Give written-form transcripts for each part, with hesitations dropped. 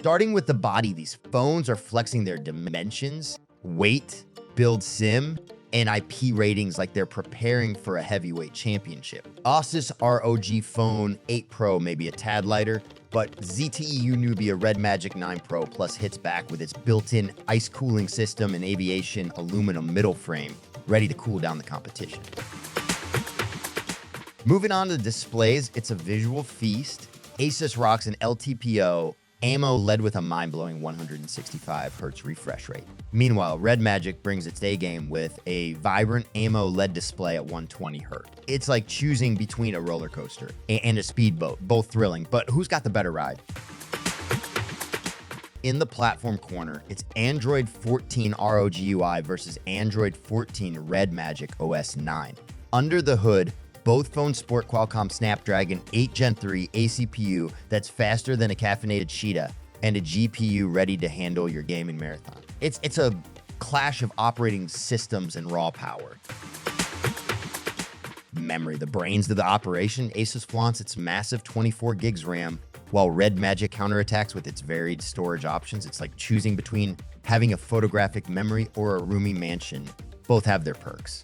Starting with the body, these phones are flexing their dimensions, weight, build sim, and IP ratings like they're preparing for a heavyweight championship. Asus ROG Phone 8 Pro may be a tad lighter, but ZTE Nubia Red Magic 9 Pro Plus hits back with its built-in ice cooling system and aviation aluminum middle frame, ready to cool down the competition. Moving on to the displays, it's a visual feast. Asus rocks an LTPO AMOLED with a mind-blowing 165 Hz refresh rate. Meanwhile, Red Magic brings its A game with a vibrant AMOLED display at 120 Hz. It's like choosing between a roller coaster and a speedboat, both thrilling, but who's got the better ride? In the platform corner, it's Android 14 ROG UI versus Android 14 Red Magic OS 9. Under the hood, both phones sport Qualcomm Snapdragon 8 Gen 3 ACPU that's faster than a caffeinated cheetah and a GPU ready to handle your gaming marathon. It's a clash of operating systems and raw power. Memory, the brains of the operation, Asus flaunts its massive 24 gigs RAM, while Red Magic counterattacks with its varied storage options. It's like choosing between having a photographic memory or a roomy mansion. Both have their perks.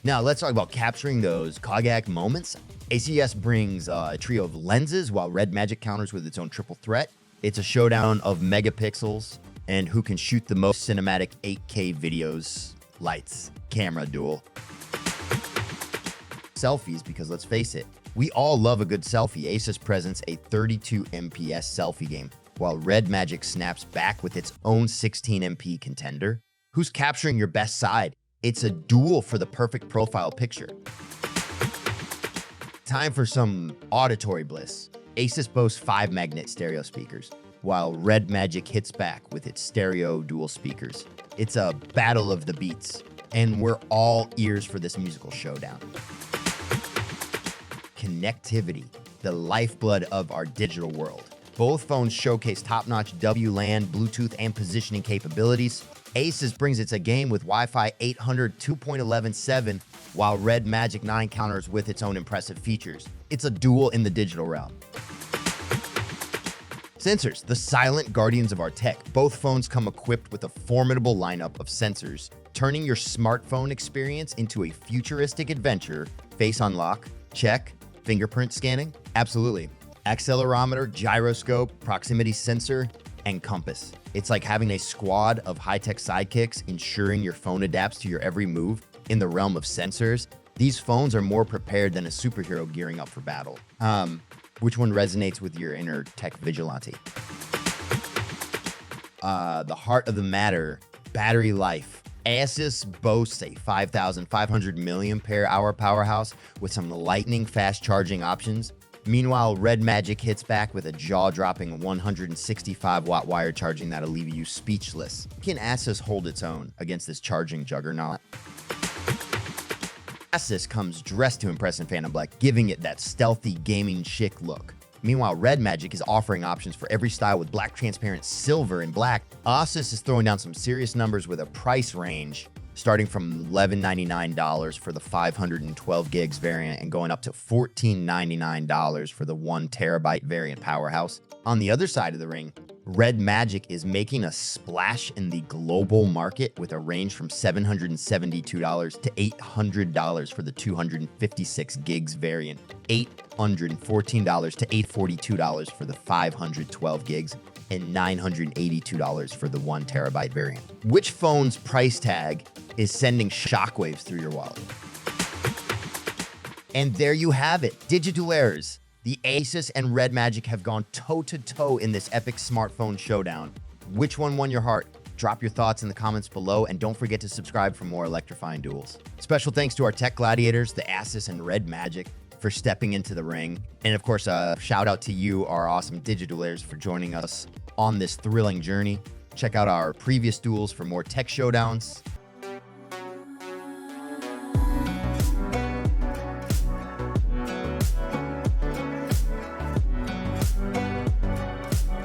Now, let's talk about capturing those Kogak moments. ACS brings a trio of lenses, while Red Magic counters with its own triple threat. It's a showdown of megapixels and who can shoot the most cinematic 8K videos, lights, camera duel. Selfies, because let's face it, we all love a good selfie. Asus presents a 32 MPS selfie game, while Red Magic snaps back with its own 16 MP contender. Who's capturing your best side? It's a duel for the perfect profile picture. Time for some auditory bliss. Asus boasts 5 magnet stereo speakers, while Red Magic hits back with its stereo dual speakers. It's a battle of the beats, and we're all ears for this musical showdown. Connectivity, the lifeblood of our digital world. Both phones showcase top-notch WLAN, Bluetooth, and positioning capabilities. Asus brings its A game with Wi-Fi 800 2.11.7, while Red Magic 9 counters with its own impressive features. It's a duel in the digital realm. Sensors, the silent guardians of our tech. Both phones come equipped with a formidable lineup of sensors, turning your smartphone experience into a futuristic adventure. Face unlock, check. Fingerprint scanning, absolutely. Accelerometer, gyroscope, proximity sensor, and compass. It's like having a squad of high-tech sidekicks ensuring your phone adapts to your every move. In the realm of sensors, these phones are more prepared than a superhero gearing up for battle. Which one resonates with your inner tech vigilante? The heart of the matter, battery life. Asus boasts a 5,500 milliampere-hour powerhouse with some lightning-fast charging options. Meanwhile, Red Magic hits back with a jaw-dropping 165-watt wire charging that'll leave you speechless. Can Asus hold its own against this charging juggernaut? Asus comes dressed to impress in Phantom Black, giving it that stealthy gaming chic look. Meanwhile, Red Magic is offering options for every style with black transparent silver and black. Asus is throwing down some serious numbers with a price range starting from $1199 for the 512 gigs variant and going up to $1499 for the 1 terabyte variant powerhouse. On the other side of the ring, Red Magic is making a splash in the global market with a range from $772 to $800 for the 256 gigs variant, $814 to $842 for the 512 gigs, and $982 for the 1 terabyte variant. Which phone's price tag is sending shockwaves through your wallet? And there you have it, DigiDuelers. The Asus and Red Magic have gone toe-to-toe in this epic smartphone showdown. Which one won your heart? Drop your thoughts in the comments below, and don't forget to subscribe for more electrifying duels. Special thanks to our tech gladiators, the Asus and Red Magic, for stepping into the ring. And of course, a shout out to you, our awesome DigiDuelers, for joining us on this thrilling journey. Check out our previous duels for more tech showdowns.